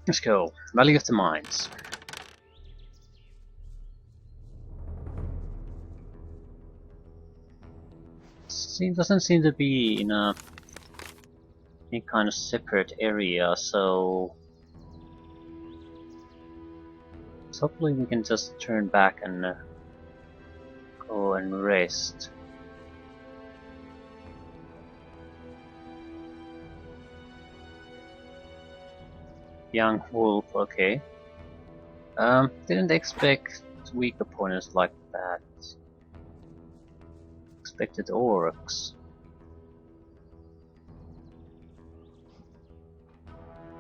Let's go. Valley of the Mines. Doesn't seem to be in any kind of separate area, so hopefully we can just turn back and go and rest. Young wolf, okay. Didn't expect weak opponents like that. Expected orcs.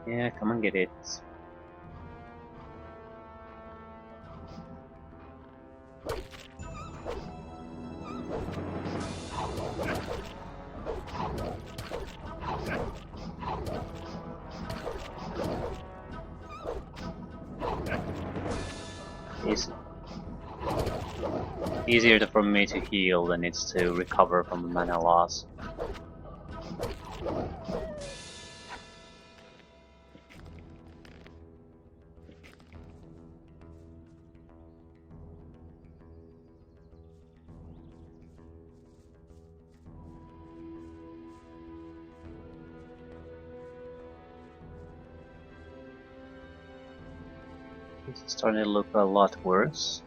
Yeah, come and get it. It's easier for me to heal than it's to recover from mana loss. This is starting to look a lot worse.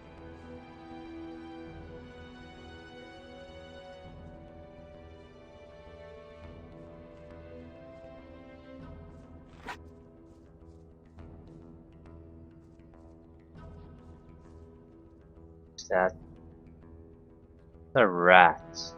What's that? The rats.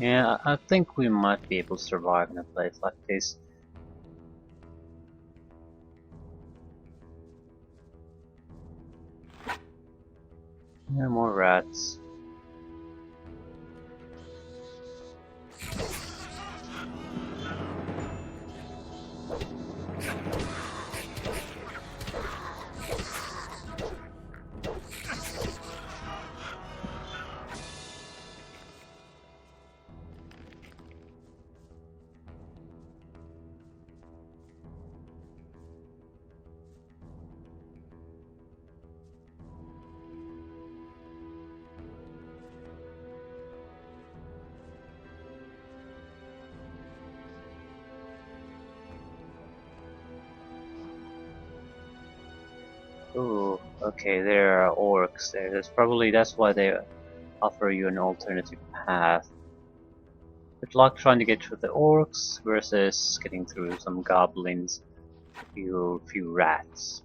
Yeah, I think we might be able to survive in a place like this. Yeah, more rats. Ooh, okay, there are orcs there. That's why they offer you an alternative path. Good luck trying to get through the orcs versus getting through some goblins, few rats.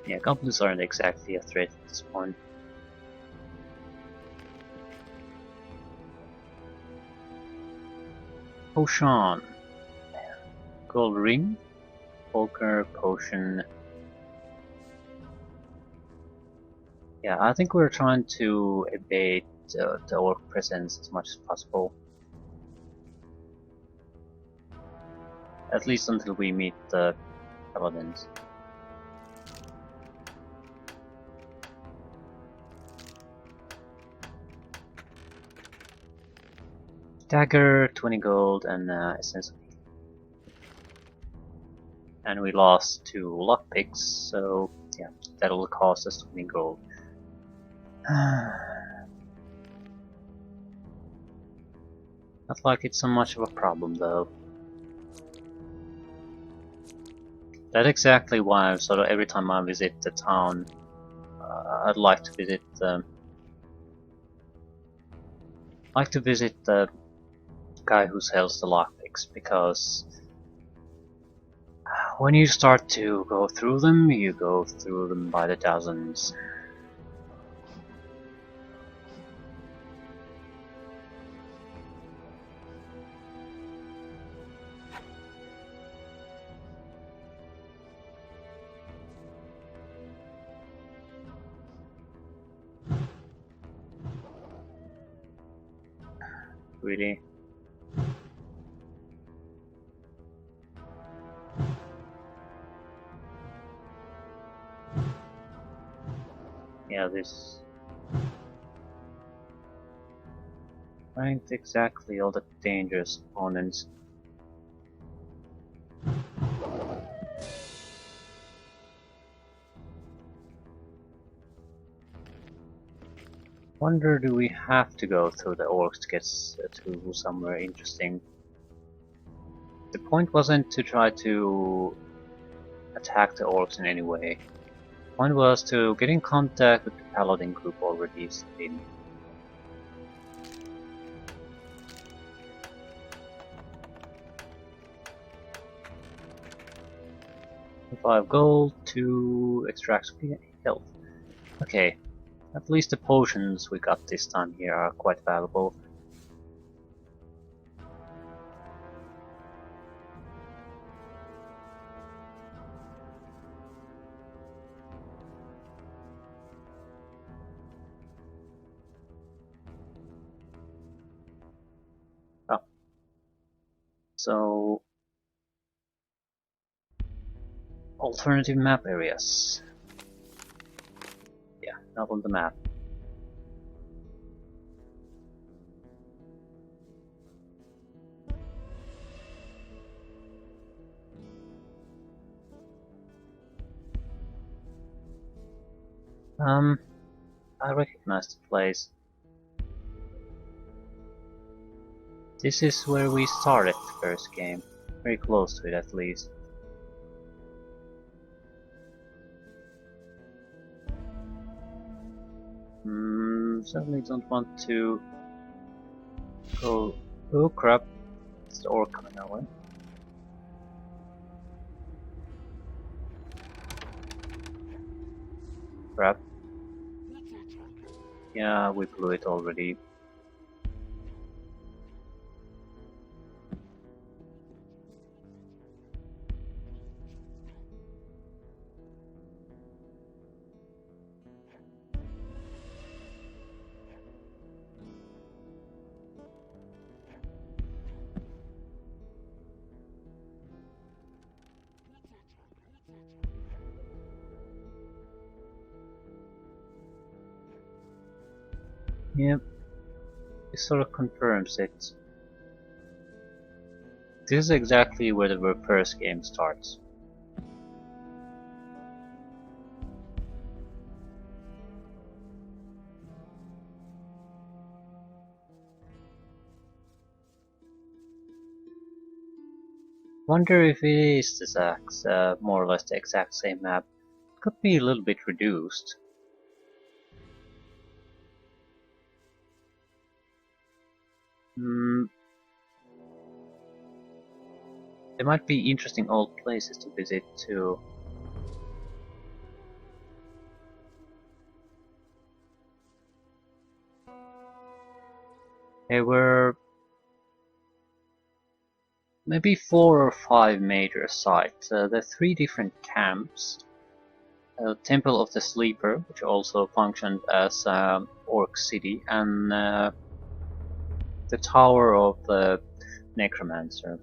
Yeah, goblins aren't exactly a threat at this point. Potion. Gold ring. Poker, potion. Yeah, I think we're trying to evade the orc presence as much as possible. At least until we meet the paladins. Dagger, 20 gold, and essence. And we lost 2 lockpicks, so yeah, that'll cost us 20 gold. Not like it's so much of a problem though. That's exactly why sort of every time I visit the town, I'd like to visit the guy who sells the lockpicks, because when you start to go through them, you go through them by the dozens. Really? Yeah, this aren't exactly all the dangerous opponents. Wonder, do we have to go through the orcs to get to somewhere interesting? The point wasn't to try to attack the orcs in any way. The point was to get in contact with the paladin group already in. Five gold to extract health. Okay, at least the potions we got this time here are quite valuable. Oh. So, alternative map areas. Yeah, not on the map. I recognize the place. This is where we started the first game. Very close to it at least. Certainly don't want to go. Oh crap! It's the orc coming our way. Crap. Yeah, we blew it already. Yep, it sort of confirms it. This is exactly where the first game starts. Wonder if it is more or less the exact same map. It could be a little bit reduced. There might be interesting old places to visit too. There were maybe 4 or 5 major sites. There are 3 different camps. Temple of the Sleeper, which also functioned as Orc City, and the Tower of the Necromancer.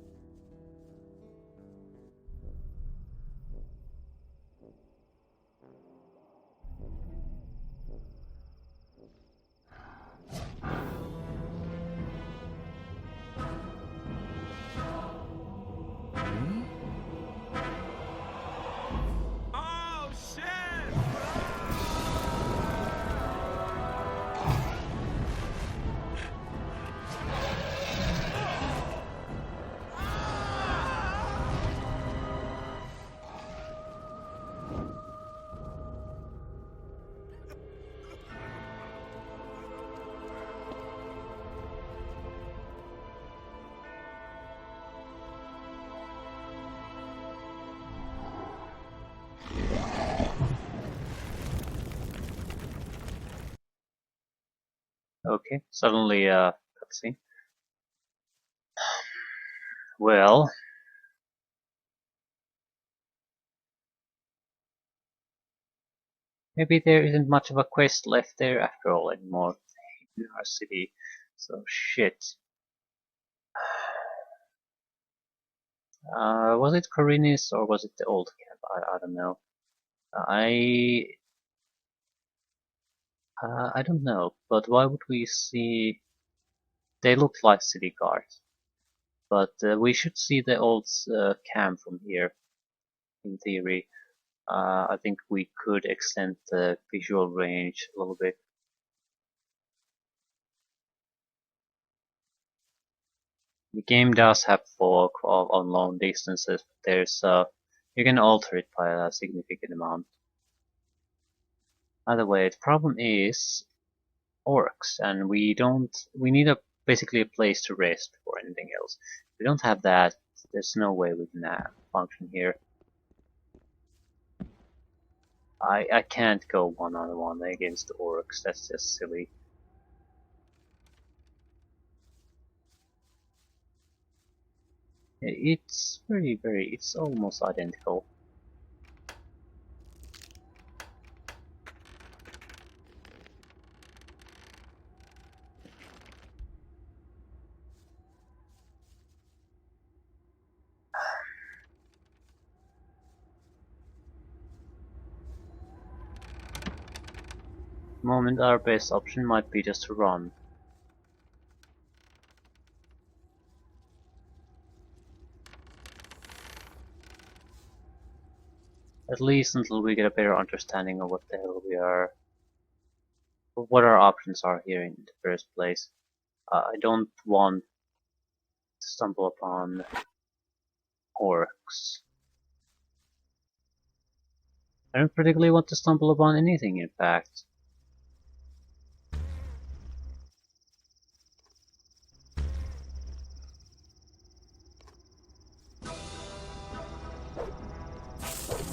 Okay, suddenly, let's see. Well, maybe there isn't much of a quest left there after all anymore in our city. So shit. Was it Corinis or was it the old camp? I don't know. I I don't know. But why would we see? They look like city guards, but we should see the old camp from here. In theory, I think we could extend the visual range a little bit. The game does have fog on long distances, but there's you can alter it by a significant amount. Either way, the problem is orcs, and we need basically a place to rest before anything else. If we don't have that, there's no way we can function here. I can't go one-on-one against orcs, that's just silly. It's it's almost identical. Moment our best option might be just to run. At least until we get a better understanding of what the hell we are, what our options are here in the first place. I don't want to stumble upon orcs. I don't particularly want to stumble upon anything, in fact.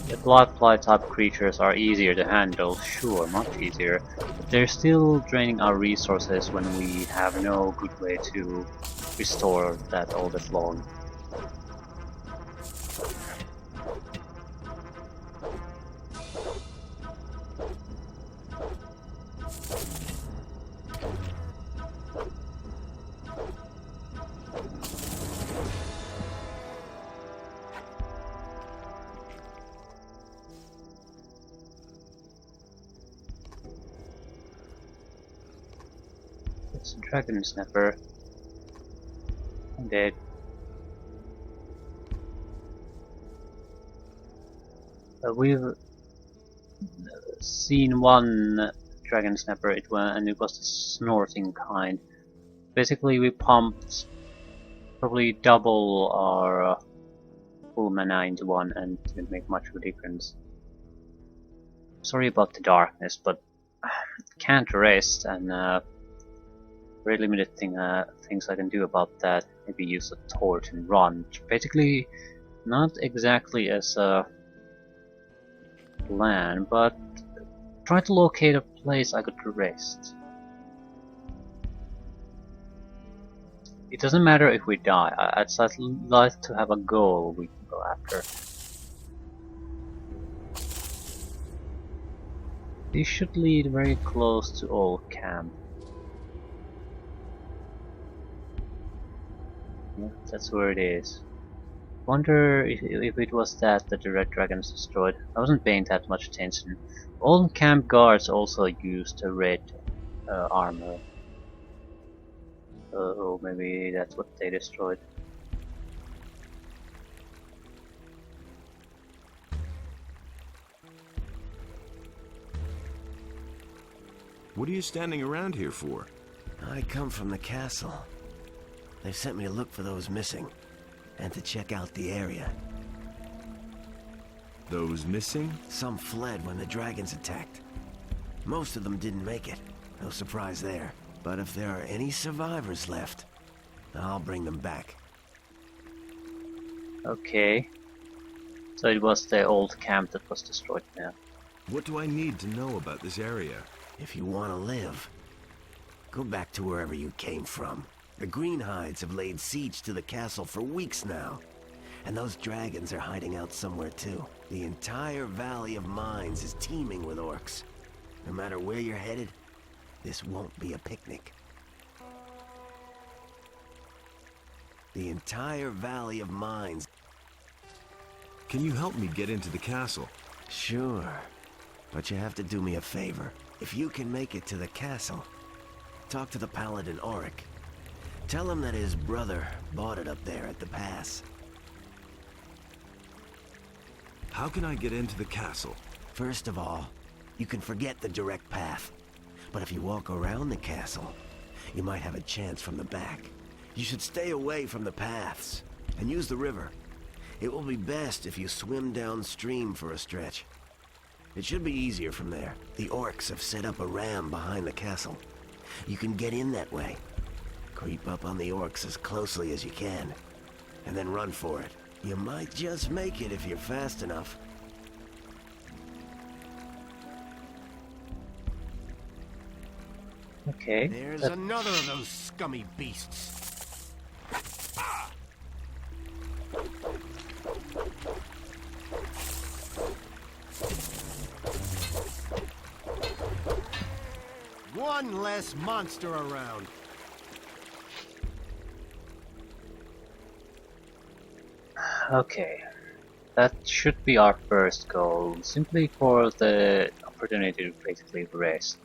The bloodfly type creatures are easier to handle, sure, much easier, but they're still draining our resources when we have no good way to restore that all that long. It's a dragon snapper. I'm dead. We've seen one dragon snapper, and it was the snorting kind. Basically, we pumped probably double our full mana into one, and it didn't make much of a difference. Sorry about the darkness, but can't rest, and very limited things I can do about that. Maybe use a torch and run. Basically, not exactly as a plan, but try to locate a place I could rest. It doesn't matter if we die. I'd like to have a goal we can go after. This should lead very close to old camp. Yeah, that's where it is. Wonder if it was that the red dragons destroyed. I wasn't paying that much attention. Old camp guards also used a red armor. Oh, maybe that's what they destroyed. What are you standing around here for? I come from the castle. They've sent me to look for those missing, and to check out the area. Those missing? Some fled when the dragons attacked. Most of them didn't make it. No surprise there. But if there are any survivors left, I'll bring them back. Okay. So it was the old camp that was destroyed now. What do I need to know about this area? If you want to live, Go back to wherever you came from. The Greenhides have laid siege to the castle for weeks now. And those dragons are hiding out somewhere too. The entire Valley of Mines is teeming with orcs. No matter where you're headed, this won't be a picnic. The entire Valley of Mines. Can you help me get into the castle? Sure, but you have to do me a favor. If you can make it to the castle, talk to the Paladin Auric. Tell him that his brother bought it up there at the pass. How can I get into the castle? First of all, you can forget the direct path. But if you walk around the castle, you might have a chance from the back. You should stay away from the paths and use the river. It will be best if you swim downstream for a stretch. It should be easier from there. The orcs have set up a ram behind the castle. You can get in that way. Creep up on the orcs as closely as you can, and then run for it. You might just make it if you're fast enough. Okay. There's another of those scummy beasts. One less monster around. Okay. That should be our first goal, simply for the opportunity to basically rest.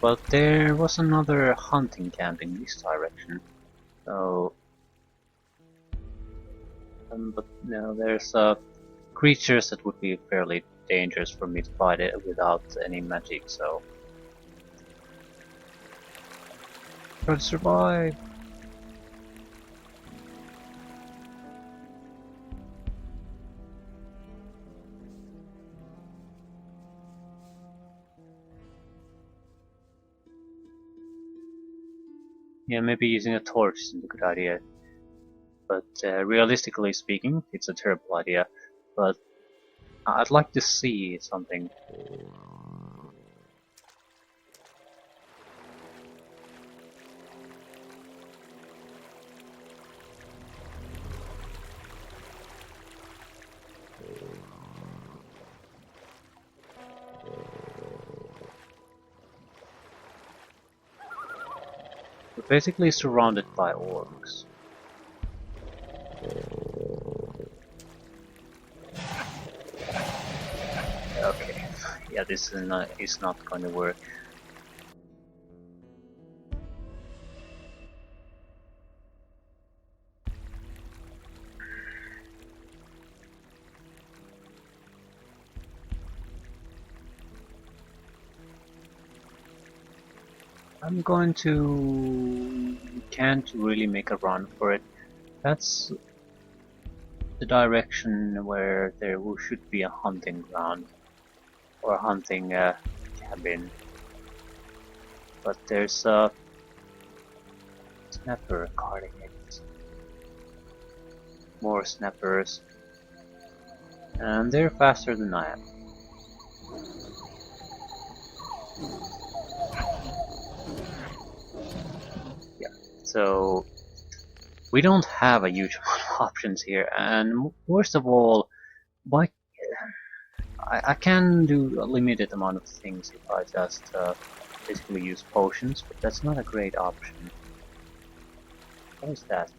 But there was another hunting camp in this direction, so... but no, there's creatures that would be fairly dangerous for me to fight it without any magic, so... Try to survive! Yeah, maybe using a torch isn't a good idea. But realistically speaking, it's a terrible idea. But I'd like to see something. We're basically surrounded by orcs. Okay, yeah, this is not going to work. I'm going to... can't really make a run for it. That's the direction where there should be a hunting ground. Or a hunting cabin. But there's a snapper guarding it. More snappers. And they're faster than I am. Yeah, so we don't have a huge amount of options here, and worst of all, why I can do a limited amount of things if I just basically use potions, but that's not a great option. What is that?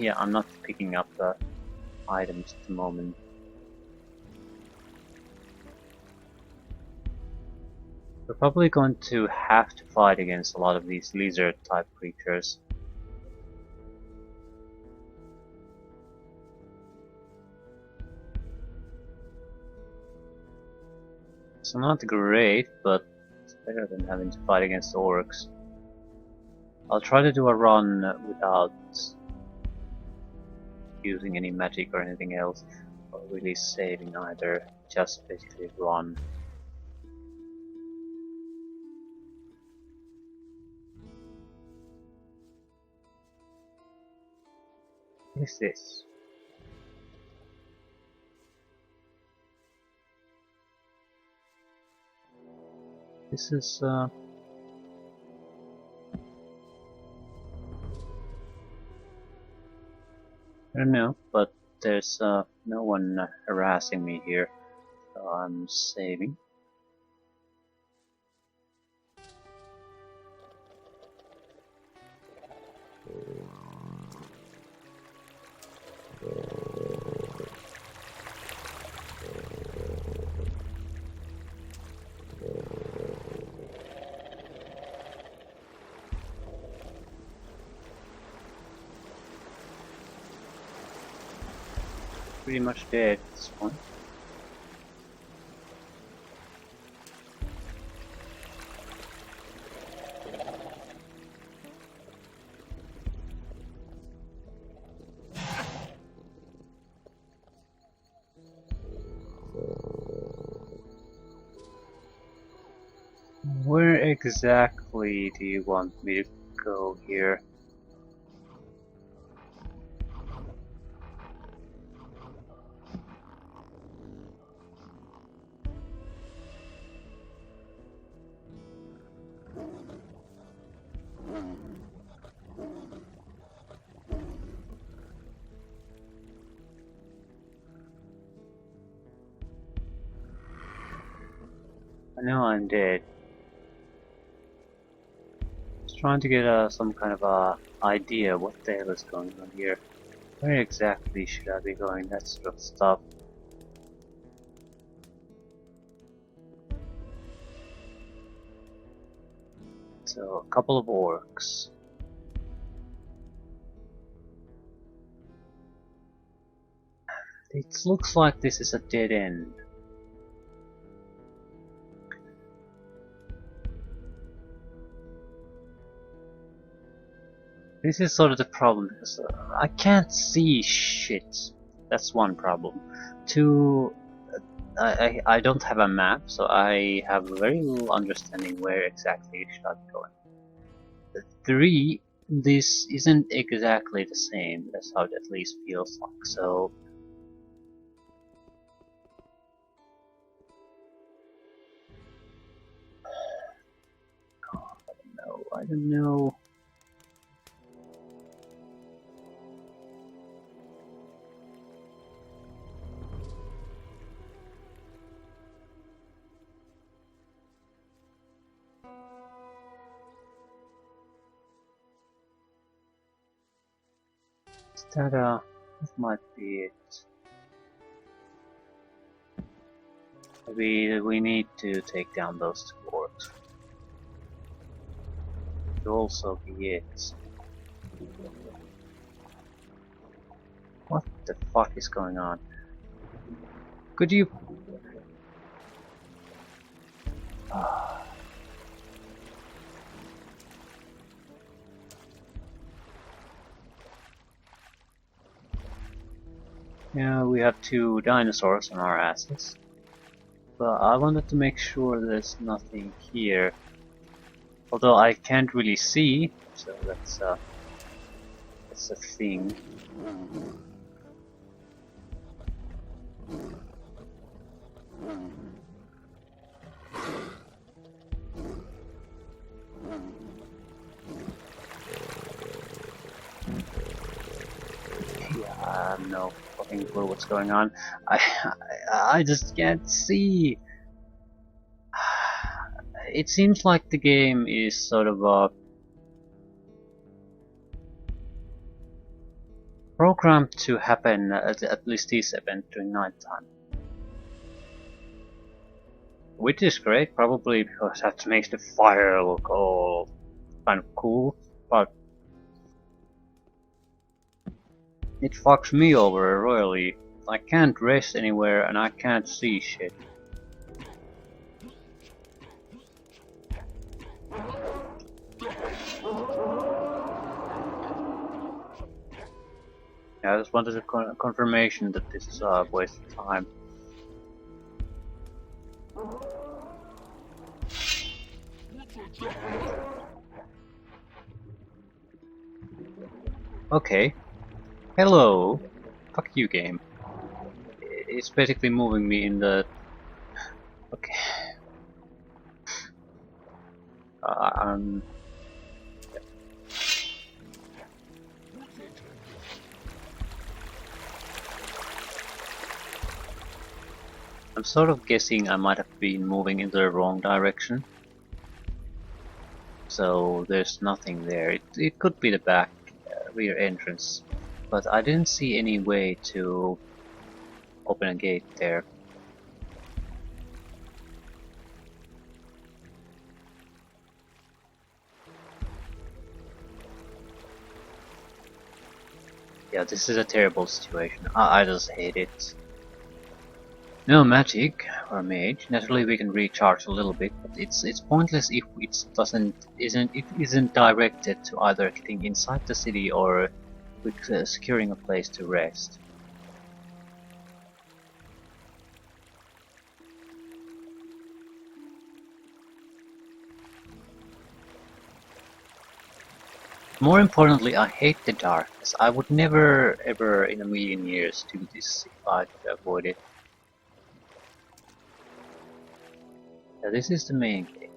Yeah, I'm not picking up items at the moment. We're probably going to have to fight against a lot of these lizard type creatures. So not great, but it's better than having to fight against orcs. I'll try to do a run without using any magic or anything else, or really saving either, just basically run. What is this? This is I don't know, but there's no one harassing me here, so I'm saving. Pretty much dead at this point. Where exactly do you want me to go here? I know I'm dead. Just trying to get some kind of idea what the hell is going on here. Where exactly should I be going? That sort of stuff. So, a couple of orcs. It looks like this is a dead end. This is sort of the problem, because I can't see shit. That's one problem. Two, I don't have a map, so I have very little understanding where exactly should I be going. Three, this isn't exactly the same. That's how it at least feels like. So I don't know. That might be it. Maybe we need to take down those two orcs. Could also be it. What the fuck is going on? Could you? Yeah, we have two dinosaurs on our asses. But I wanted to make sure there's nothing here. Although I can't really see, so that's a thing. Yeah, I have no fucking clue what's going on. I just can't see. It seems like the game is sort of programmed to happen at least this event during nighttime. Which is great, probably because that makes the fire look all kind of cool, but it fucks me over royally. I can't rest anywhere and I can't see shit. Yeah, I just wanted a confirmation that this is a waste of time. Okay. Hello. Fuck you, game. It's basically moving me in the... Okay. I'm I'm sort of guessing I might have been moving in the wrong direction. So there's nothing there. It could be the back rear entrance, but I didn't see any way to open a gate there. Yeah, this is a terrible situation. I just hate it. No magic or mage. Naturally, we can recharge a little bit, but it's pointless if it isn't directed to either getting inside the city or with securing a place to rest. More importantly, I hate the darkness. I would never ever in a million years do this if I could avoid it. Yeah, this is the main gate.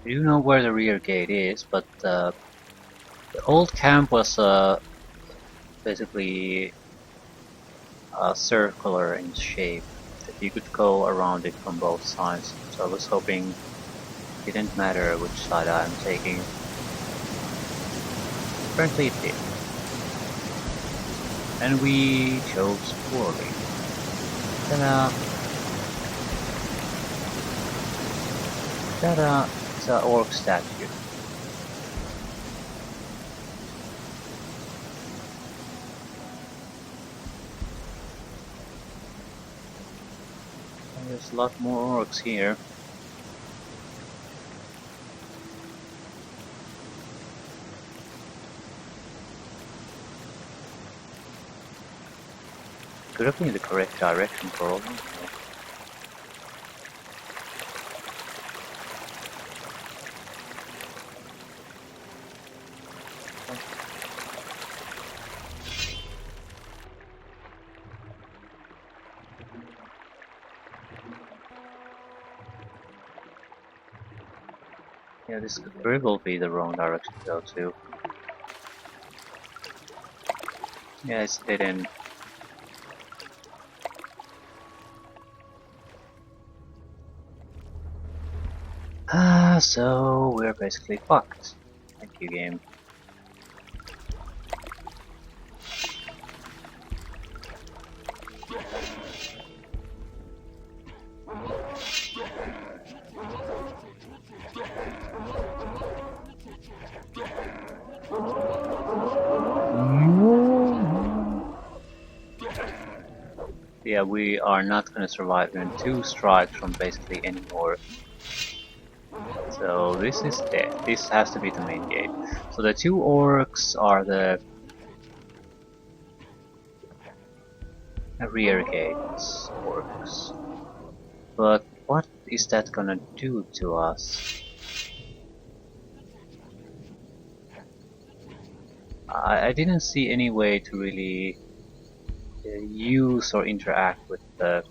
I do know where the rear gate is, but the old camp was basically circular in shape, that you could go around it from both sides. So I was hoping it didn't matter which side I'm taking. Apparently it did. And we chose poorly. Ta-da! Ta-da! It's an orc statue. And there's a lot more orcs here. Could have been the correct direction for all of them. Yeah, this could very well be the wrong direction to go to. Yeah, it's dead end. So we're basically fucked. Thank you, game. Yeah, we are not gonna survive even 2 strikes from basically any orc. So this is dead. This has to be the main gate. So the 2 orcs are the rear gates orcs. But what is that gonna do to us? I didn't see any way to really use or interact with the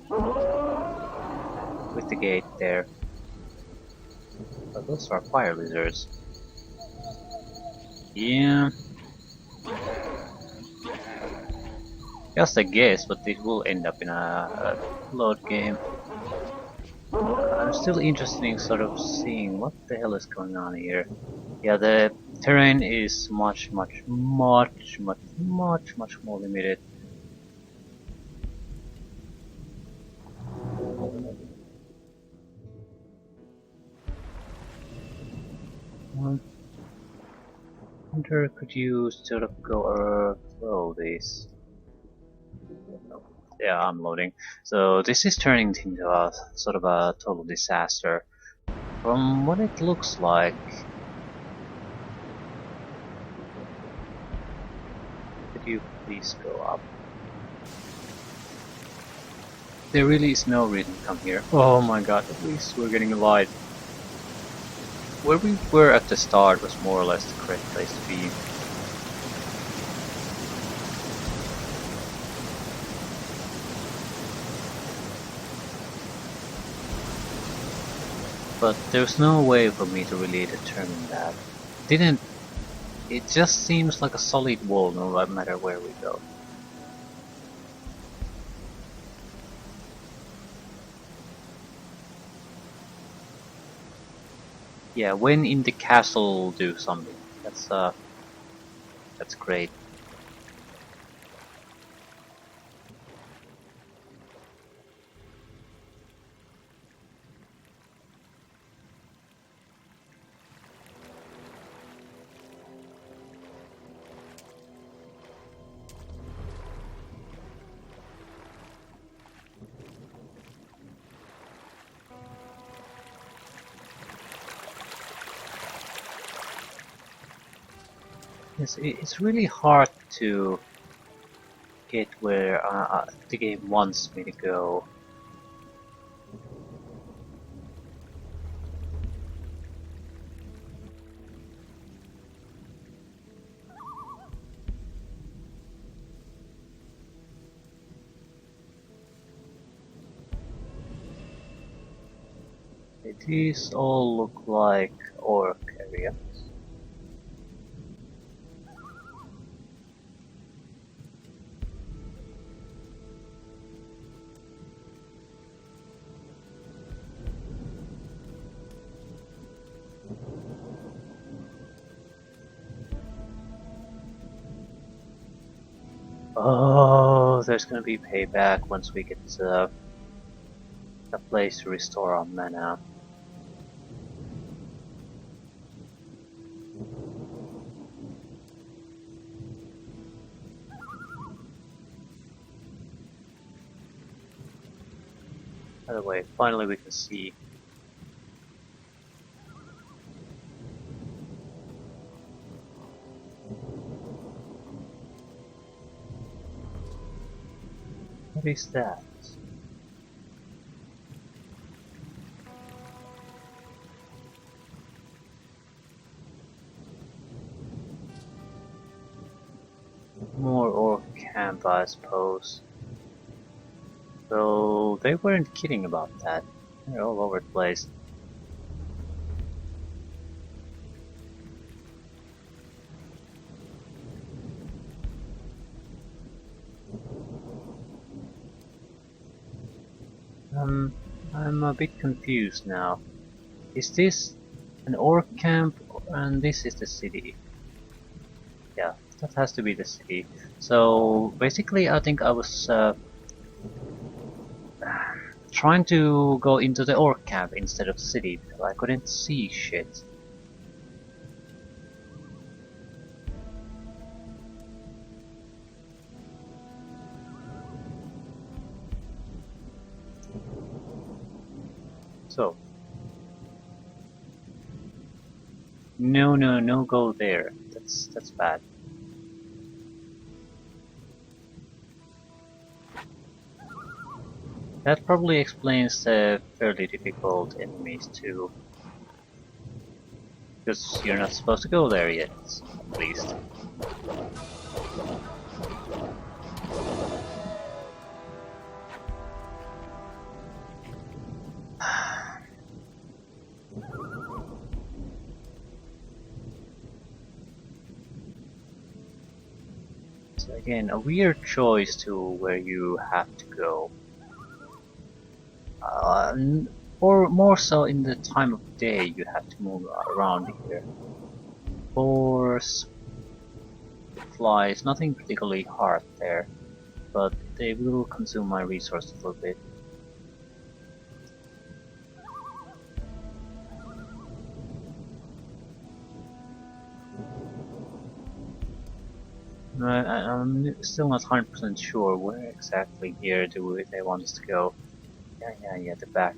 gate there. But those are fire lizards. Yeah. Just a guess, but it will end up in a load game. I'm still interested in sort of seeing what the hell is going on here. Yeah, the terrain is much more limited. Wonder, could you sort of go through this? Yeah, I'm loading. So this is turning into a sort of a total disaster. From what it looks like, Could you please go up? There really is no reason to come here. Oh my god, at least we're getting a light. Where we were at the start was more or less the correct place to be. But there's no way for me to really determine that. It just seems like a solid wall no matter where we go. Yeah, when in the castle do something. That's great. It's really hard to get where the game wants me to go. These all look like orc areas. Oh, there's gonna be payback once we get a place to restore our mana. By the way, finally we can see. What is that? More orc camp, I suppose. So they weren't kidding about that. They're all over the place. I'm a bit confused now. Is this an orc camp and this is the city? Yeah, that has to be the city. So basically I think I was trying to go into the orc camp instead of the city because I couldn't see shit. So no go there. That's bad. That probably explains the fairly difficult enemies too. Because you're not supposed to go there yet, at least. So again, a weird choice to where you have to go. Or more so in the time of day you have to move around here. Boars, flies, nothing particularly hard there, but they will consume my resources a little bit. I'm still not 100% sure where exactly here do they want us to go. Yeah, the back.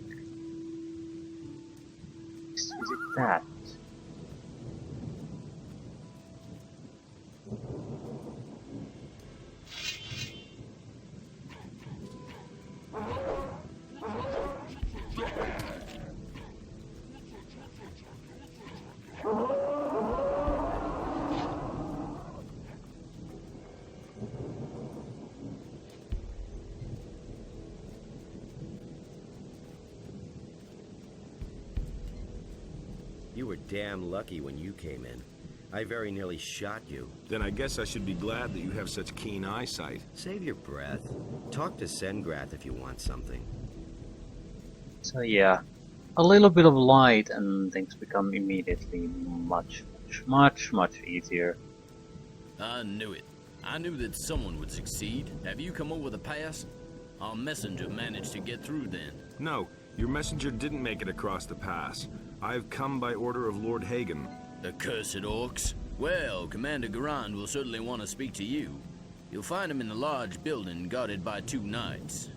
Is it that? You were damn lucky when you came in. I very nearly shot you. Then I guess I should be glad that you have such keen eyesight. Save your breath. Talk to Sengrath if you want something. So yeah, a little bit of light and things become immediately much easier. I knew it. I knew that someone would succeed. Have you come over the pass? Our messenger managed to get through then. No, your messenger didn't make it across the pass. I've come by order of Lord Hagen. The cursed orcs. Well, Commander Garand will certainly want to speak to you. You'll find him in the large building guarded by 2 knights.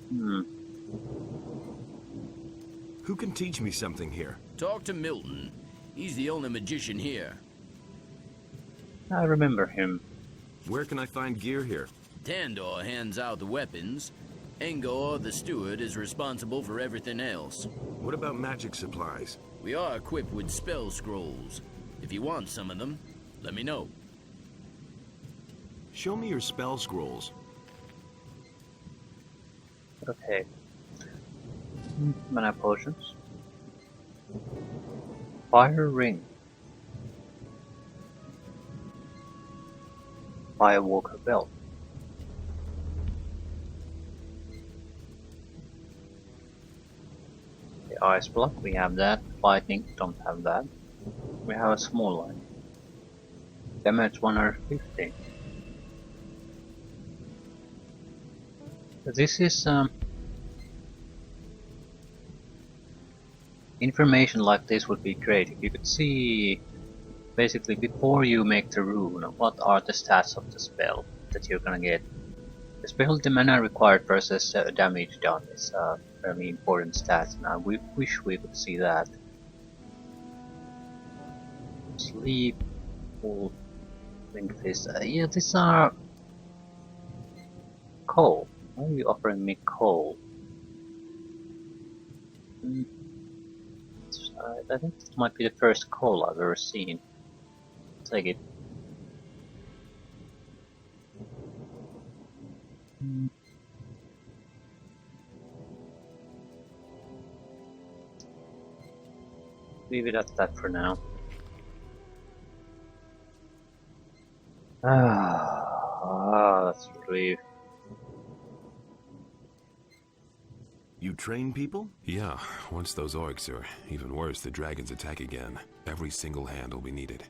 Who can teach me something here? Talk to Milton. He's the only magician here. I remember him. Where can I find gear here? Tandor hands out the weapons. Engor, the steward, is responsible for everything else. What about magic supplies? We are equipped with spell scrolls. If you want some of them, let me know. Show me your spell scrolls. Okay. Mana potions. Fire ring. Firewalker belt. The ice block, we have that. Lightning, don't have that. We have a small line. Damage 150. This is information like this would be great if you could see basically before you make the rune what are the stats of the spell that you're gonna get. Especially the mana required versus damage done is very important stats, and I wish we could see that. Sleep, full, think this. Yeah, these are coal. Why are you offering me coal? I think this might be the first coal I've ever seen. Take it. Leave it at that for now. That's a relief. You train people? Yeah, once those orcs, or even worse, the dragons attack again, every single hand will be needed.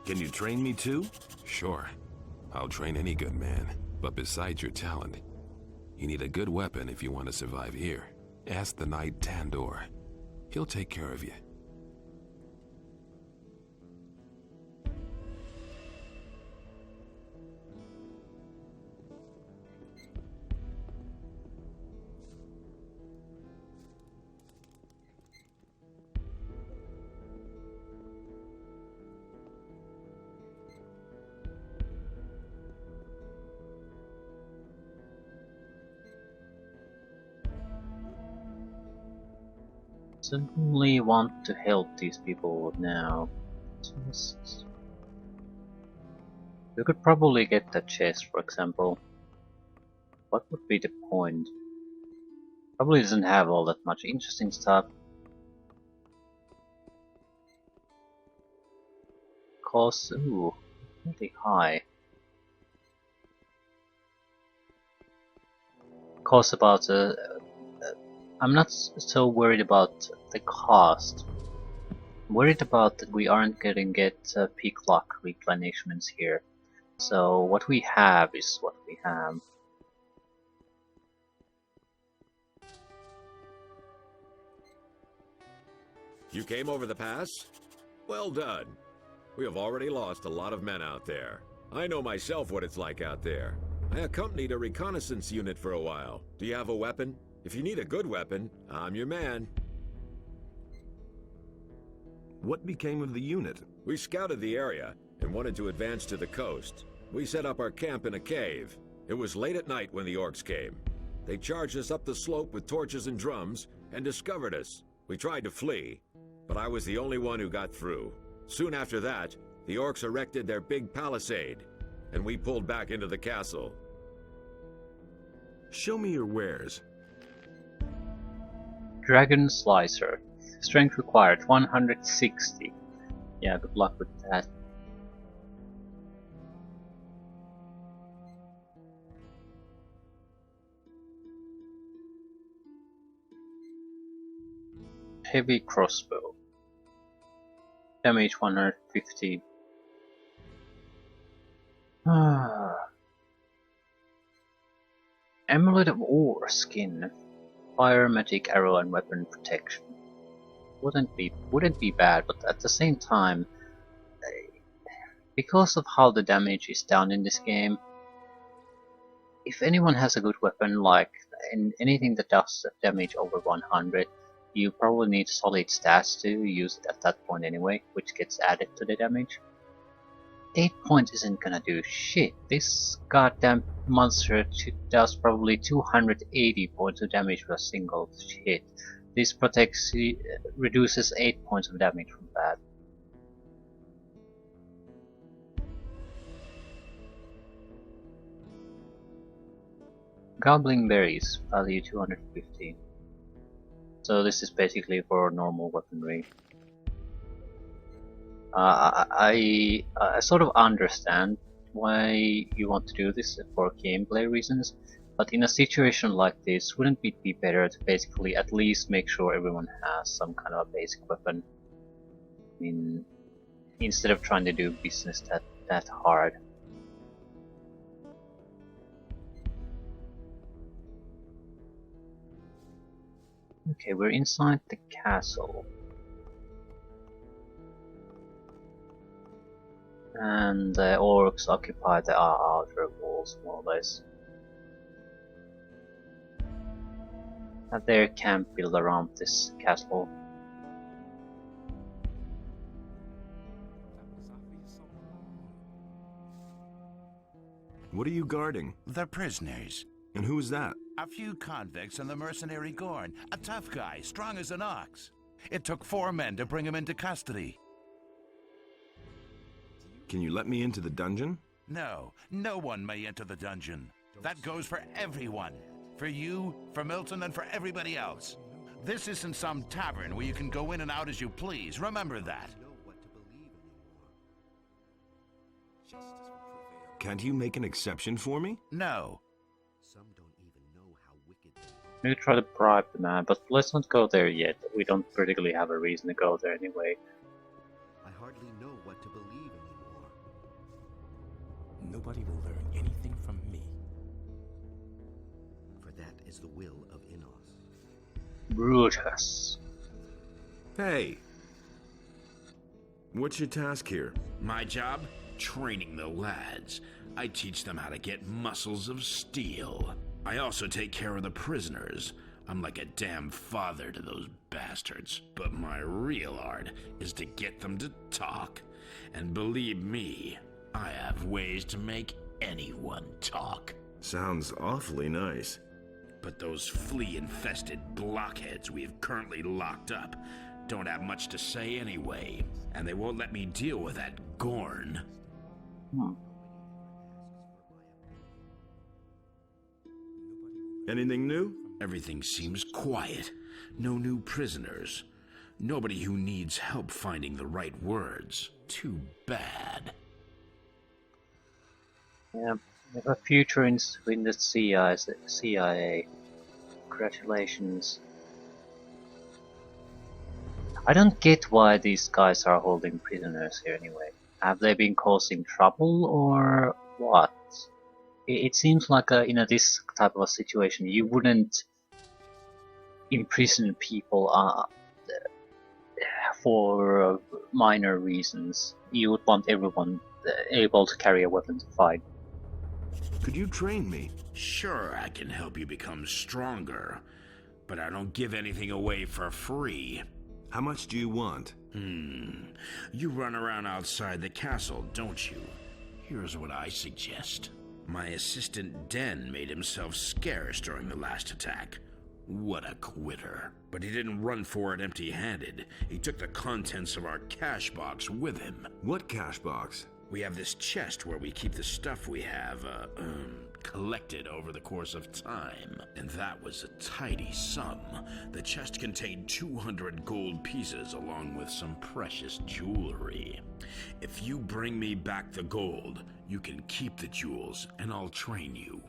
Can you train me too? Sure, I'll train any good man, but besides your talent, you need a good weapon if you want to survive here. Ask the knight Tandor. He'll take care of you. Certainly want to help these people now. We could probably get the chest, for example. What would be the point? Probably doesn't have all that much interesting stuff. Cost, ooh, really high. Cost about I'm not so worried about the cost. I'm worried about that we aren't getting peak luck replenishments here. So what we have is what we have. You came over the pass? Well done. We have already lost a lot of men out there. I know myself what it's like out there. I accompanied a reconnaissance unit for a while. Do you have a weapon? If you need a good weapon, I'm your man. What became of the unit? We scouted the area and wanted to advance to the coast. We set up our camp in a cave. It was late at night when the orcs came. They charged us up the slope with torches and drums and discovered us. We tried to flee, but I was the only one who got through. Soon after that, the orcs erected their big palisade, and we pulled back into the castle. Show me your wares. Dragon Slicer. Strength required 160. Yeah, good luck with that. Heavy crossbow. Damage 150. Amulet of Ore skin. Fire, magic, arrow, and weapon protection. Wouldn't be bad, but at the same time, because of how the damage is done in this game, if anyone has a good weapon, like anything that does damage over 100, you probably need solid stats to use it at that point anyway, which gets added to the damage. 8 points isn't gonna do shit. This goddamn monster does probably 280 points of damage with a single hit. This reduces 8 points of damage from that. Goblin berries, value 215. So this is basically for normal weaponry. I sort of understand why you want to do this for gameplay reasons, but in a situation like this, wouldn't it be better to basically at least make sure everyone has some kind of a basic weapon? I mean, instead of trying to do business that hard. Okay, we're inside the castle. And the orcs occupy the outer walls, more or less. Have their camp built around this castle. What are you guarding? The prisoners. And who's that? A few convicts and the mercenary Gorn. A tough guy, strong as an ox. It took 4 men to bring him into custody. Can you let me into the dungeon? No, no one may enter the dungeon. That goes for everyone. For you, for Milton, and for everybody else. This isn't some tavern where you can go in and out as you please. Remember that. Can't you make an exception for me? No. Maybe try to bribe the man, but let's not go there yet. We don't particularly have a reason to go there anyway. I hardly know what to believe anymore. Nobody will learn anything from me. For that is the will of Innos. Brutus. Hey! What's your task here? My job? Training the lads. I teach them how to get muscles of steel. I also take care of the prisoners. I'm like a damn father to those bastards. But my real art is to get them to talk. And believe me, I have ways to make anyone talk. Sounds awfully nice. But those flea-infested blockheads we have currently locked up don't have much to say anyway. And they won't let me deal with that Gorn. Anything new? Everything seems quiet. No new prisoners. Nobody who needs help finding the right words. Too bad. Yeah, we have a future in the CIA. Congratulations. I don't get why these guys are holding prisoners here anyway. Have they been causing trouble or what? It seems like in this type of a situation you wouldn't imprison people for minor reasons. You would want everyone able to carry a weapon to fight. Could you train me? Sure, I can help you become stronger, but I don't give anything away for free. How much do you want? You run around outside the castle, don't you? Here's what I suggest. My assistant Den made himself scarce during the last attack. What a quitter. But he didn't run for it empty-handed. He took the contents of our cash box with him. What cash box? We have this chest where we keep the stuff we have, collected over the course of time. And that was a tidy sum. The chest contained 200 gold pieces along with some precious jewelry. If you bring me back the gold, you can keep the jewels and I'll train you.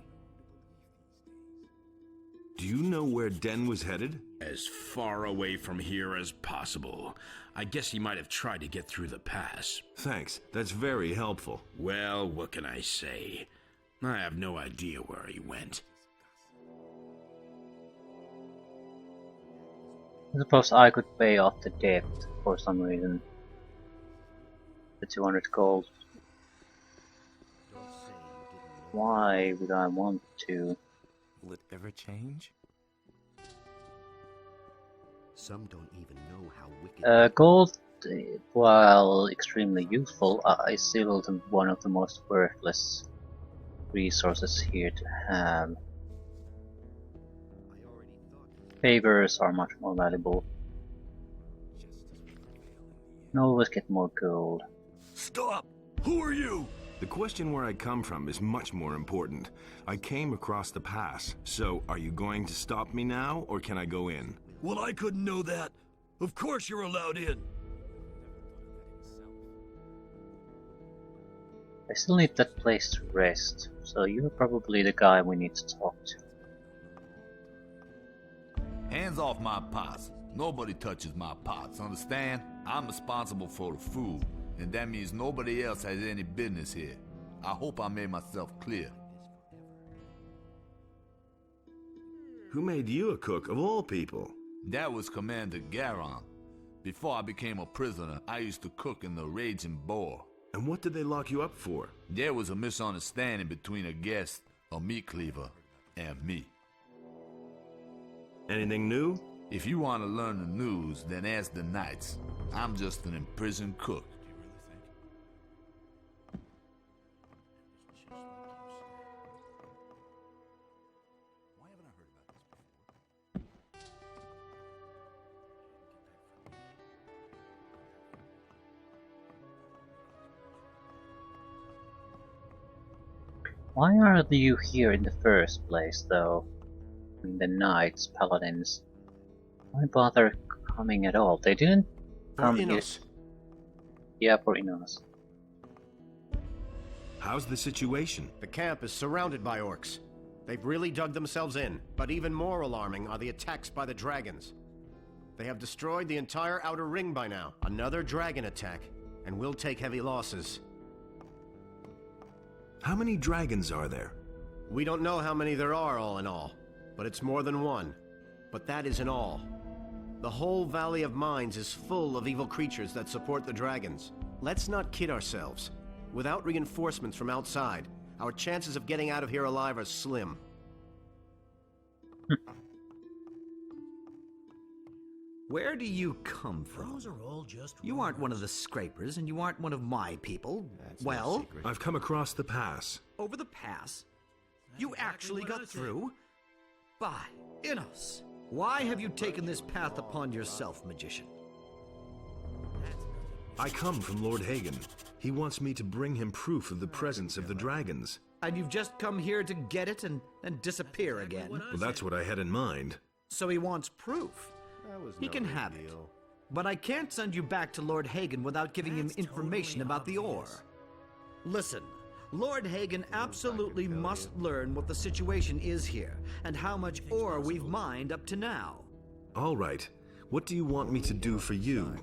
Do you know where Den was headed? As far away from here as possible. I guess he might have tried to get through the pass. Thanks, that's very helpful. Well, what can I say? I have no idea where he went. I suppose I could pay off the debt for some reason. The 200 gold. Why would I want to? Will it ever change? Some don't even know how wicked. Gold, while extremely useful, is still one of the most worthless resources here to have. Favors are much more valuable. You always get more gold. Stop! Who are you? The question where I come from is much more important. I came across the pass, so are you going to stop me now, or can I go in? Well, I couldn't know that. Of course you're allowed in. I still need that place to rest, so you're probably the guy we need to talk to. Hands off my pots. Nobody touches my pots, understand? I'm responsible for the food, and that means nobody else has any business here. I hope I made myself clear. Who made you a cook of all people? That was Commander Garon. Before I became a prisoner, I used to cook in the Raging Boar. And what did they lock you up for? There was a misunderstanding between a guest, a meat cleaver, and me. Anything new? If you want to learn the news, then ask the Knights. I'm just an imprisoned cook. Why are you here in the first place, though? The Knights, Paladins. Why bother coming at all? They didn't come here. Yeah, for Inos. How's the situation? The camp is surrounded by orcs. They've really dug themselves in, but even more alarming are the attacks by the dragons. They have destroyed the entire outer ring by now. Another dragon attack, and we'll take heavy losses. How many dragons are there? We don't know how many there are all in all, but it's more than one. But that isn't all. The whole Valley of Mines is full of evil creatures that support the dragons. Let's not kid ourselves. Without reinforcements from outside, our chances of getting out of here alive are slim. Where do you come from? Those are all just You aren't one of the scrapers, and you aren't one of my people. Well, I've come across the pass. over the pass? You actually got through? By Innos, why have you taken this path upon yourself, magician? I come from Lord Hagen. He wants me to bring him proof of the presence of the dragons. And you've just come here to get it and then disappear again? Well, that's what I had in mind. So he wants proof. He can have it. But I can't send you back to Lord Hagen without giving him information about the ore. Listen, Lord Hagen absolutely must learn what the situation is here, and how much ore we've mined up to now. All right. What do you want me to do for you?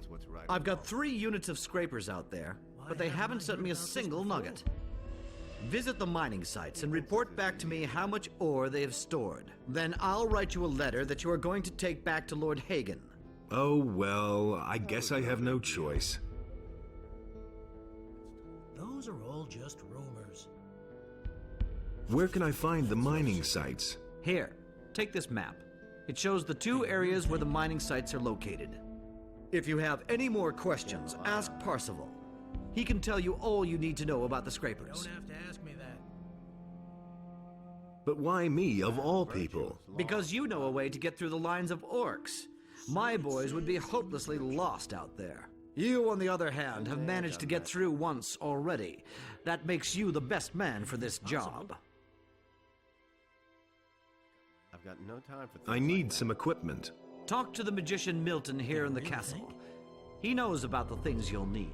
I've got 3 units of scrapers out there, but they haven't sent me a single nugget. Visit the mining sites and report back to me how much ore they have stored. Then I'll write you a letter that you are going to take back to Lord Hagen. Oh, well, I guess I have no choice. Those are all just rumors. Where can I find the mining sites? Here, take this map. It shows the 2 areas where the mining sites are located. If you have any more questions, ask Parsival. He can tell you all you need to know about the scrapers. Don't have to ask me that. But why me, of all people? Because you know a way to get through the lines of orcs. My boys would be hopelessly lost out there. You, on the other hand, have managed to get through once already. That makes you the best man for this job. got no time for I need some equipment. Talk to the magician Milton here in the castle. He knows about the things you'll need.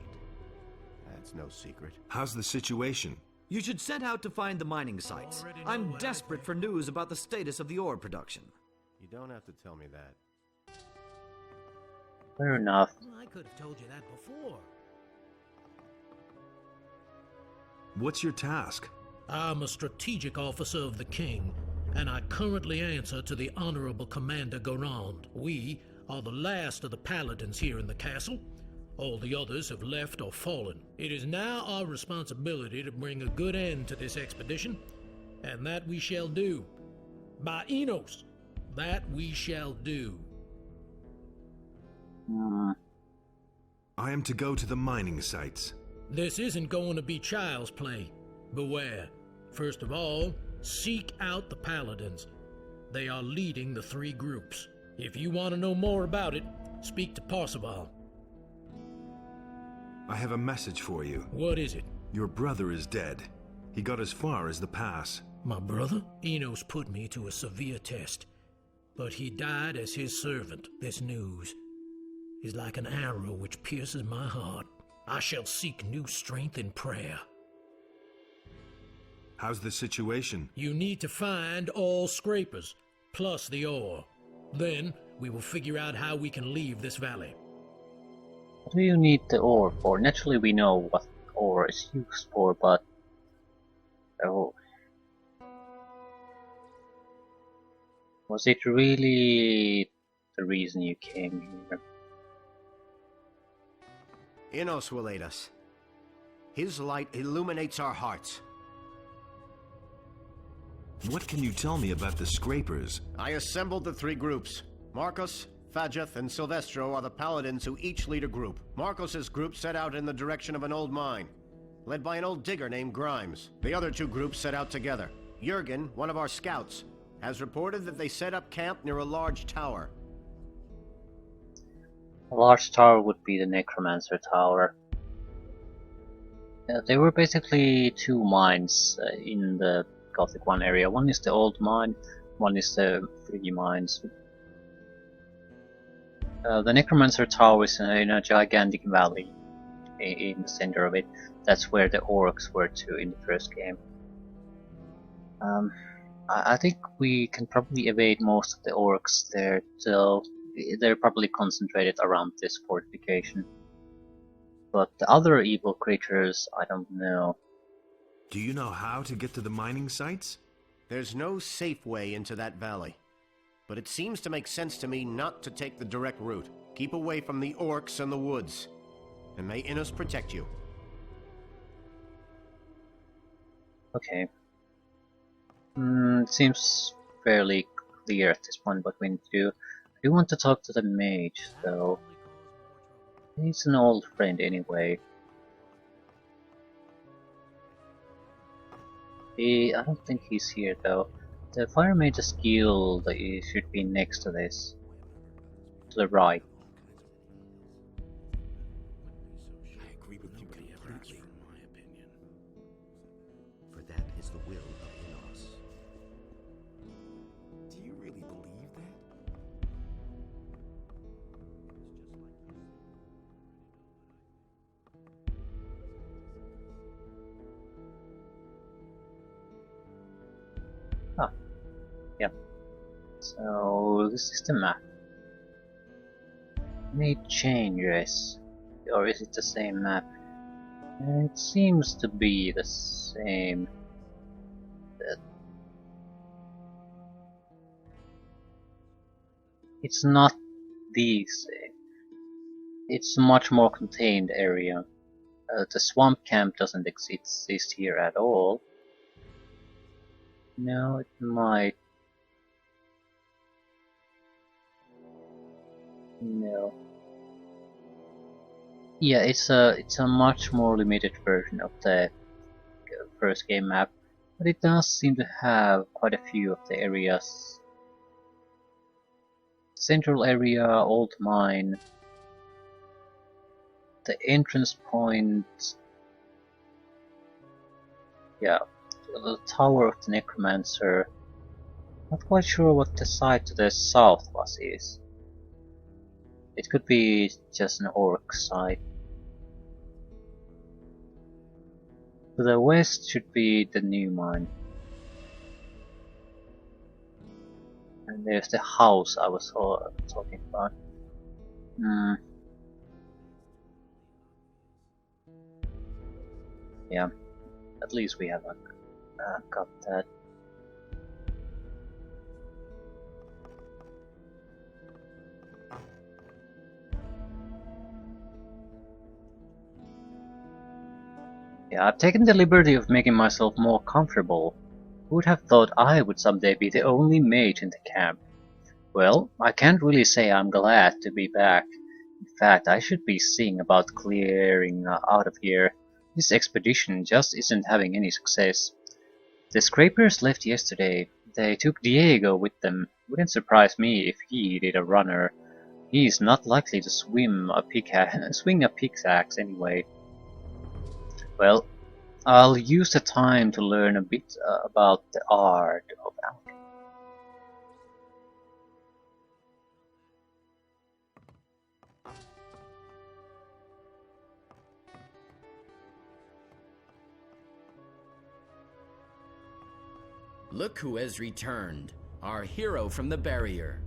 That's no secret. How's the situation? You should set out to find the mining sites. I'm desperate for news about the status of the ore production. You don't have to tell me that. Fair enough. I could have told you that before. What's your task? I'm a strategic officer of the king, and I currently answer to the Honorable Commander Garand. We are the last of the paladins here in the castle. All the others have left or fallen. It is now our responsibility to bring a good end to this expedition, and that we shall do. By Enos, that we shall do. I am to go to the mining sites. This isn't going to be child's play. Beware. First of all, seek out the paladins. They are leading the 3 groups. If you want to know more about it, speak to Parzival. I have a message for you. What is it? Your brother is dead. He got as far as the pass. My brother? Enos put me to a severe test, but he died as his servant. This news is like an arrow which pierces my heart. I shall seek new strength in prayer. How's the situation? You need to find all scrapers, plus the ore. Then we will figure out how we can leave this valley. What do you need the ore for? Naturally we know what ore is used for, but... Oh... Was it really the reason you came here? Enos will aid us. His light illuminates our hearts. What can you tell me about the scrapers? I assembled the 3 groups. Marcos, Fajeth, and Silvestro are the paladins who each lead a group. Marcos's group set out in the direction of an old mine, led by an old digger named Grimes. The other 2 groups set out together. Jurgen, one of our scouts, has reported that they set up camp near a large tower. A large tower would be the Necromancer Tower. There were basically 2 mines in the Gothic 1 area. One is the old mine, one is the free mines. The Necromancer Tower is in a gigantic valley in the center of it. That's where the orcs were too in the first game. I think we can probably evade most of the orcs there, so they're probably concentrated around this fortification. But the other evil creatures, I don't know. Do you know how to get to the mining sites? There's no safe way into that valley, but it seems to make sense to me not to take the direct route. Keep away from the orcs and the woods, and may Innos protect you. Okay. It seems fairly clear at this point what we need to do. I do want to talk to the mage, though. He's an old friend anyway. I don't think he's here though. The Fire Mage's Guild should be next to this. To the right. I agree with you completely. For that is the will of Enos. Do you really believe that? Ah, yeah. So this is the map. Any changes, or is it the same map? It seems to be the same. It's not the same. It's a much more contained area. The swamp camp doesn't exist here at all. No, it might. No. Yeah, it's a much more limited version of the first game map, but it does seem to have quite a few of the areas. Central area, old mine, the entrance point. Yeah, the tower of the Necromancer. Not quite sure what the side to the south was is. It could be just an orc side. To the west should be the new mine. And there's the house I was talking about. Yeah, at least we haven't got that. Yeah, I've taken the liberty of making myself more comfortable. Who would have thought I would someday be the only mage in the camp? Well, I can't really say I'm glad to be back. In fact, I should be seeing about clearing out of here. This expedition just isn't having any success. The scrapers left yesterday. They took Diego with them. Wouldn't surprise me if he did a runner. He's not likely to swing a pickaxe anyway. Well, I'll use the time to learn a bit about the art of alchemy. Look who has returned, our hero from the barrier.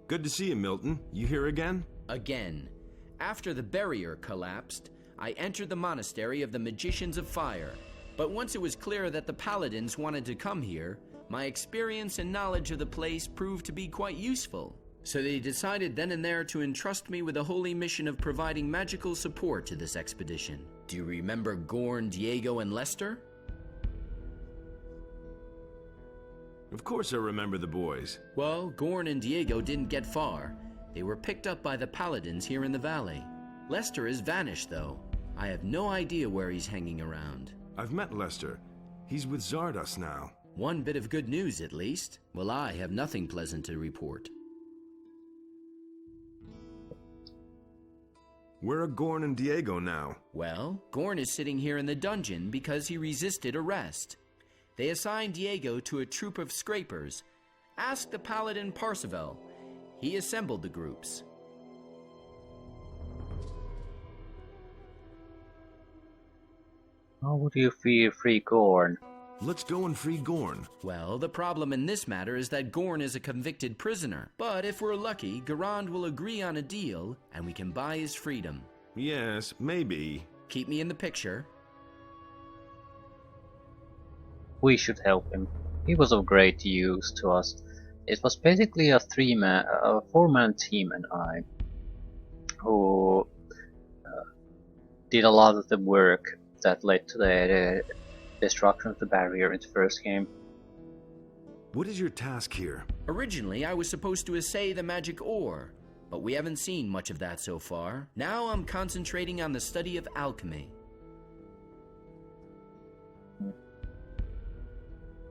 Good to see you, Milton. You here again? Again. After the barrier collapsed, I entered the monastery of the Magicians of Fire. But once it was clear that the paladins wanted to come here, my experience and knowledge of the place proved to be quite useful. So they decided then and there to entrust me with the holy mission of providing magical support to this expedition. Do you remember Gorn, Diego, and Lester? Of course I remember the boys. Well, Gorn and Diego didn't get far. They were picked up by the paladins here in the valley. Lester is vanished, though. I have no idea where he's hanging around. I've met Lester. He's with Zardos now. One bit of good news, at least. Well, I have nothing pleasant to report. Where are Gorn and Diego now? Well, Gorn is sitting here in the dungeon because he resisted arrest. They assigned Diego to a troop of scrapers. Ask the paladin Parseval. He assembled the groups. How would you feel free Gorn? Let's go and free Gorn. Well, the problem in this matter is that Gorn is a convicted prisoner. But if we're lucky, Garand will agree on a deal, and we can buy his freedom. Yes, maybe. Keep me in the picture. We should help him. He was of great use to us. It was basically a four-man team and I, who did a lot of the work that led to the destruction of the barrier in the first game. What is your task here? Originally, I was supposed to assay the magic ore, but we haven't seen much of that so far. Now I'm concentrating on the study of alchemy.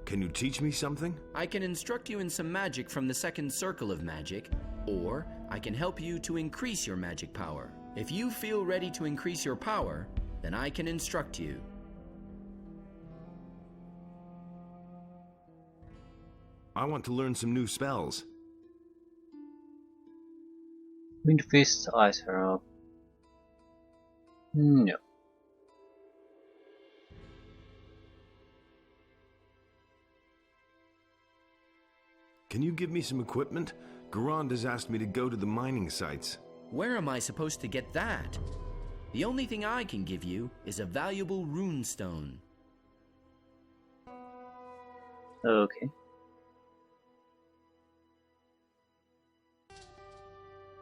Can you teach me something? I can instruct you in some magic from the second circle of magic, or I can help you to increase your magic power. If you feel ready to increase your power, then I can instruct you. I want to learn some new spells. Wind Fist, Ice Arrow. No. Can you give me some equipment? Garand has asked me to go to the mining sites. Where am I supposed to get that? The only thing I can give you is a valuable rune stone. Okay.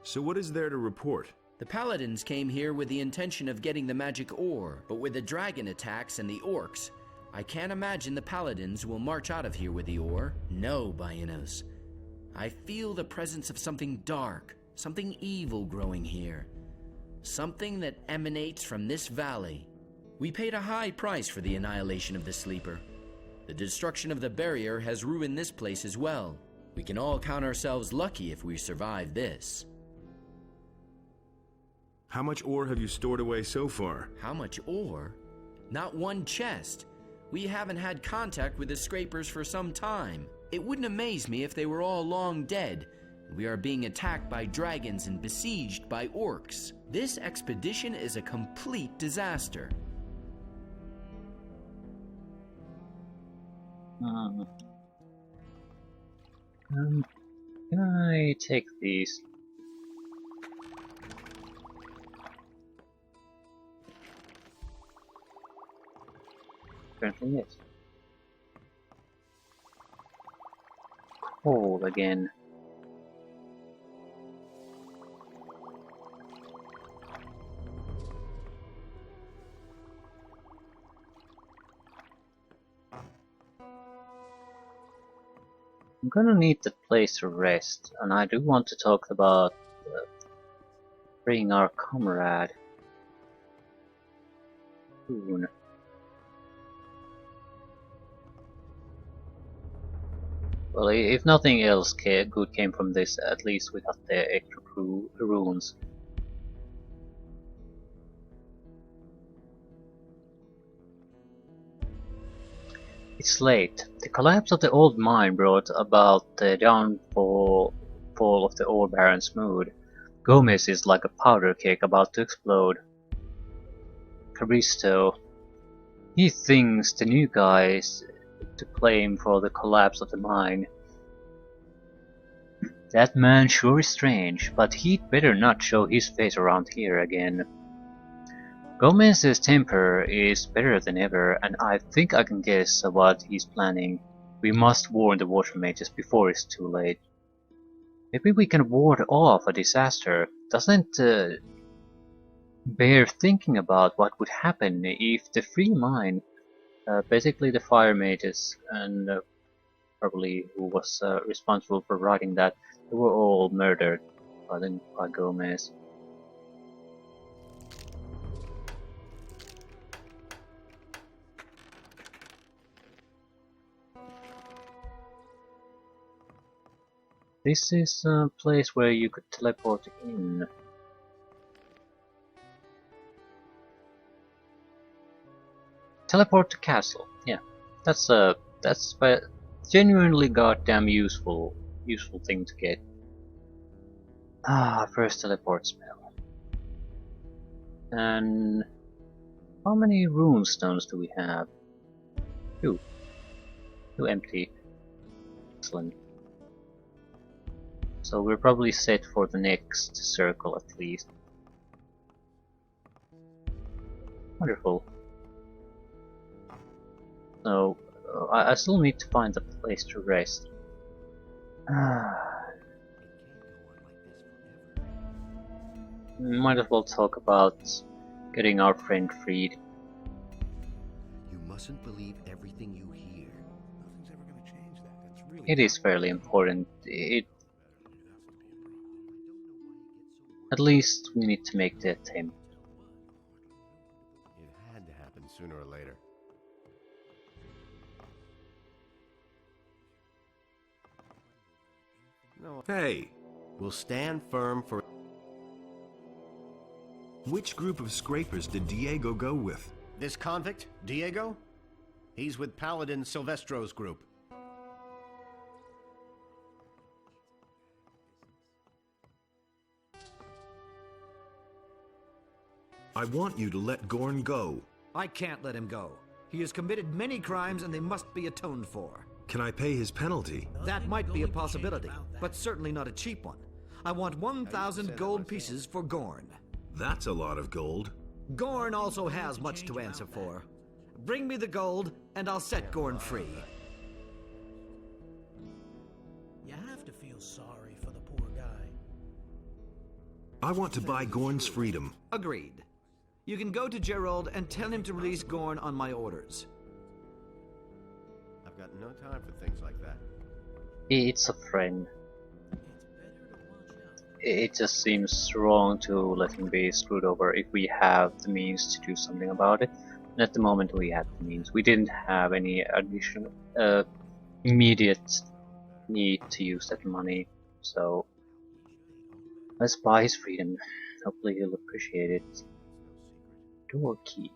So what is there to report? The paladins came here with the intention of getting the magic ore, but with the dragon attacks and the orcs, I can't imagine the paladins will march out of here with the ore. No, Baianos. I feel the presence of something dark, something evil growing here. Something that emanates from this valley. We paid a high price for the annihilation of the Sleeper. The destruction of the barrier has ruined this place as well. We can all count ourselves lucky if we survive this. How much ore have you stored away so far? How much ore? Not one chest. We haven't had contact with the scrapers for some time. It wouldn't amaze me if they were all long dead. We are being attacked by dragons and besieged by orcs. This expedition is a complete disaster. Can I take these? Apparently yes. Cold again. I'm gonna need the place to rest, and I do want to talk about freeing our comrade soon. Well, if nothing else good came from this, at least we got the extra runes. It's late. The collapse of the old mine brought about the downfall of the old Baron's mood. Gomez is like a powder keg about to explode. Caristo, he thinks the new guy is to blame for the collapse of the mine. That man sure is strange, but he'd better not show his face around here again. Gomez's temper is better than ever, and I think I can guess what he's planning. We must warn the water mages before it's too late. Maybe we can ward off a disaster. Doesn't bear thinking about what would happen if the free mine, basically the fire mages and probably who was responsible for writing that, they were all murdered by Gomez. This is a place where you could teleport in. Teleport to castle. Yeah, that's a genuinely goddamn useful thing to get. First teleport spell. And how many rune stones do we have? Two. Two empty. Excellent. So we're probably set for the next circle at least. Wonderful. So I still need to find a place to rest. Might as well talk about getting our friend freed. You mustn't believe everything you hear. Nothing's ever going to change that. That's really It is fairly important. At least we need to make the attempt. It had to happen sooner or later. No. Hey! We'll stand firm for... Which group of scrapers did Diego go with? This convict, Diego? He's with Paladin Silvestro's group. I want you to let Gorn go. I can't let him go. He has committed many crimes and they must be atoned for. Can I pay his penalty? That might be a possibility, but certainly not a cheap one. I want 1,000 gold pieces for Gorn. That's a lot of gold. Gorn also has much to answer for. Bring me the gold, and I'll set Gorn free. You have to feel sorry for the poor guy. I want to buy Gorn's freedom. Agreed. You can go to Gerald and tell him to release Gorn on my orders. I've got no time for things like that. It's a friend. It just seems wrong to let him be screwed over if we have the means to do something about it. And at the moment we had the means. We didn't have any additional immediate need to use that money. So let's buy his freedom. Hopefully he'll appreciate it. Door key.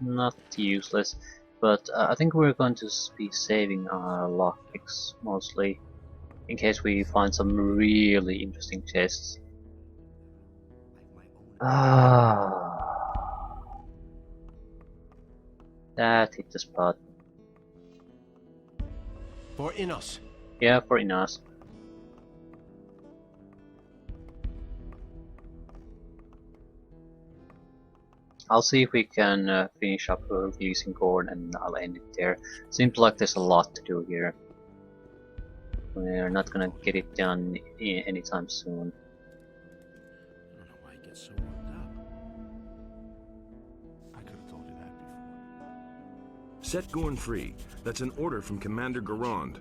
not useless, but I think we're going to be saving our lockpicks mostly, in case we find some really interesting chests. That hit the spot. For Innos. Yeah, for Innos. I'll see if we can finish up releasing Gorn, and I'll end it there. Seems like there's a lot to do here. We're not gonna get it done anytime soon. I don't know why he gets so worked up. I could have told you that before. Set Gorn free. That's an order from Commander Garand.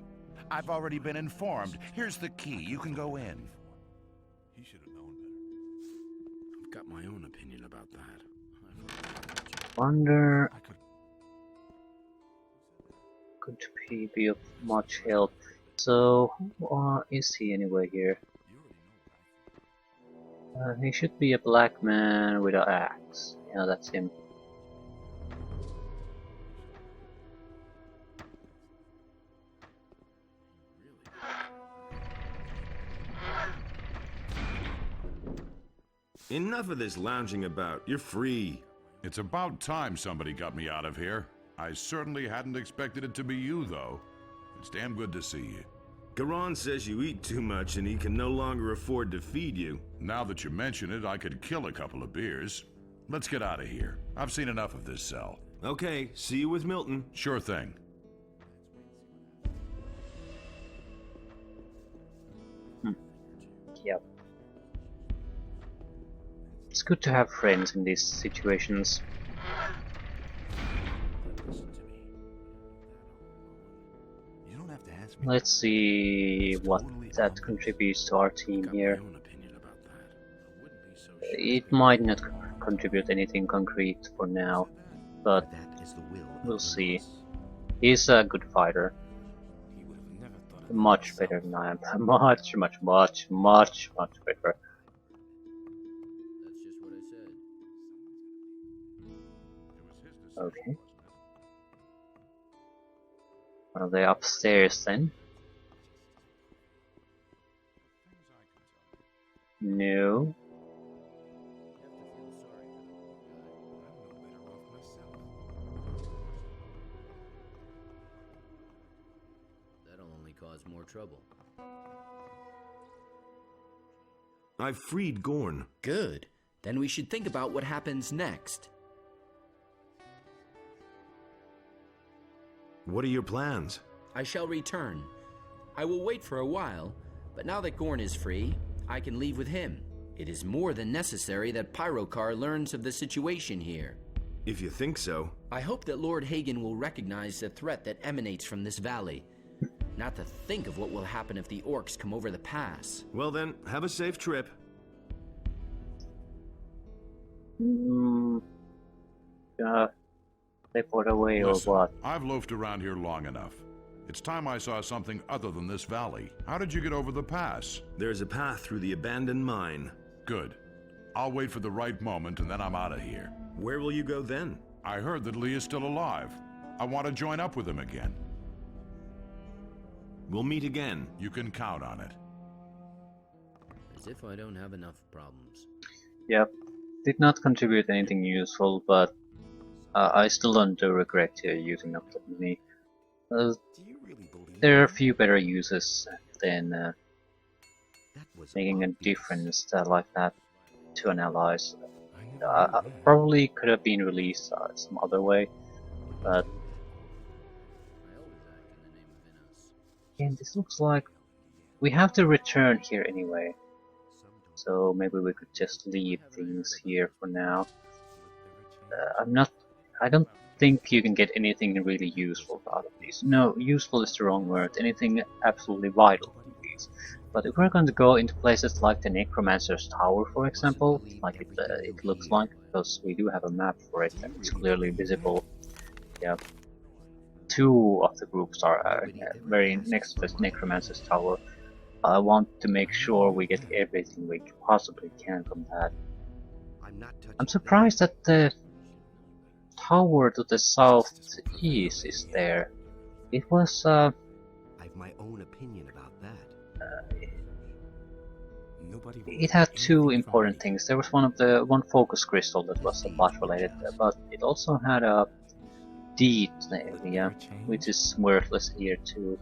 I've already been informed. Here's the key. You can go in. He should have known better. I've got my own opinion about that. Wonder could he be of much help? So who is he anyway here? He should be a black man with an axe. Yeah, that's him. Enough of this lounging about. You're free. It's about time somebody got me out of here. I certainly hadn't expected it to be you, though. It's damn good to see you. Garand says you eat too much and he can no longer afford to feed you. Now that you mention it, I could kill a couple of beers. Let's get out of here. I've seen enough of this cell. Okay, see you with Milton. Sure thing. Yep. It's good to have friends in these situations. You don't have to ask me. Let's see what that contributes to our team here. It might not contribute anything concrete for now, but we'll see. He's a good fighter. Much better than I am. Much better. That's just what I said. Okay. Are they upstairs then? No. That'll only cause more trouble. I've freed Gorn. Good. Then we should think about what happens next. What are your plans? I shall return. I will wait for a while, but now that Gorn is free, I can leave with him. It is more than necessary that Pyrokar learns of the situation here. If you think so. I hope that Lord Hagen will recognize the threat that emanates from this valley. Not to think of what will happen if the orcs come over the pass. Well then, have a safe trip. Teleport away or Listen, what? I've loafed around here long enough. It's time I saw something other than this valley. How did you get over the pass? There's a path through the abandoned mine. Good. I'll wait for the right moment and then I'm out of here. Where will you go then? I heard that Lee is still alive. I want to join up with him again. We'll meet again. You can count on it. As if I don't have enough problems. Yep. Did not contribute anything useful, but I still don't regret using up that many. There are a few better uses than making a difference like that to an allies. Probably could have been released some other way, but again, this looks like we have to return here anyway. So maybe we could just leave things here for now. I don't think you can get anything really useful out of these. No, useful is the wrong word. Anything absolutely vital from these. But if we're going to go into places like the Necromancer's Tower, for example, like it looks like, because we do have a map for it and it's clearly visible. Yeah. Two of the groups are very next to the Necromancer's Tower. I want to make sure we get everything we possibly can from that. I'm surprised that the tower to the southeast is there. It was I've my own opinion about that. it had two important things. There was one focus crystal that was plot related, but it also had a deed area, which is worthless here too.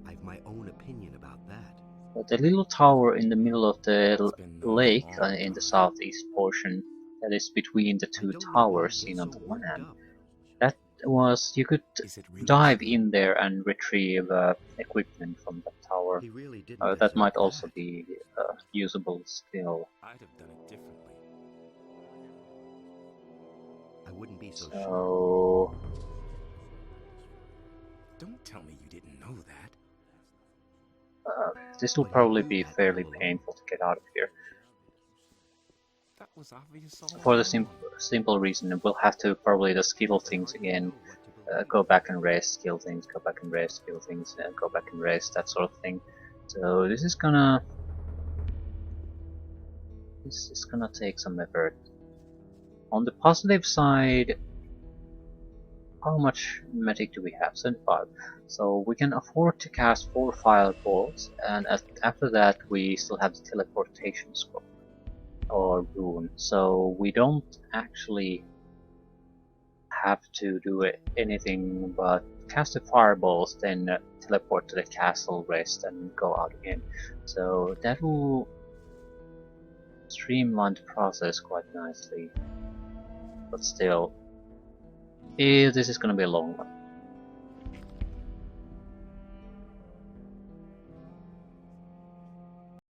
I've my own opinion about that. But the little tower in the middle of the lake in the southeast portion, that is between the two towers seen on the land, that was, you could dive in there and retrieve equipment from the tower. That might also be a usable skill. I'd have done it differently. I wouldn't be so sure. Don't tell me you didn't know that. This will probably be fairly painful to get out of here. That was obvious all For the simple reason, we'll have to probably the skill things again. Go back and rest, skill things, go back and rest, skill things, go back and rest, that sort of thing. So this is gonna take some effort. On the positive side, how much magic do we have? 75. So we can afford to cast 4 fireballs, and after that we still have the teleportation scroll or rune. So we don't actually have to do anything but cast the fireballs, then teleport to the castle, rest, and go out again. So that will streamline the process quite nicely. But still, this is gonna be a long one.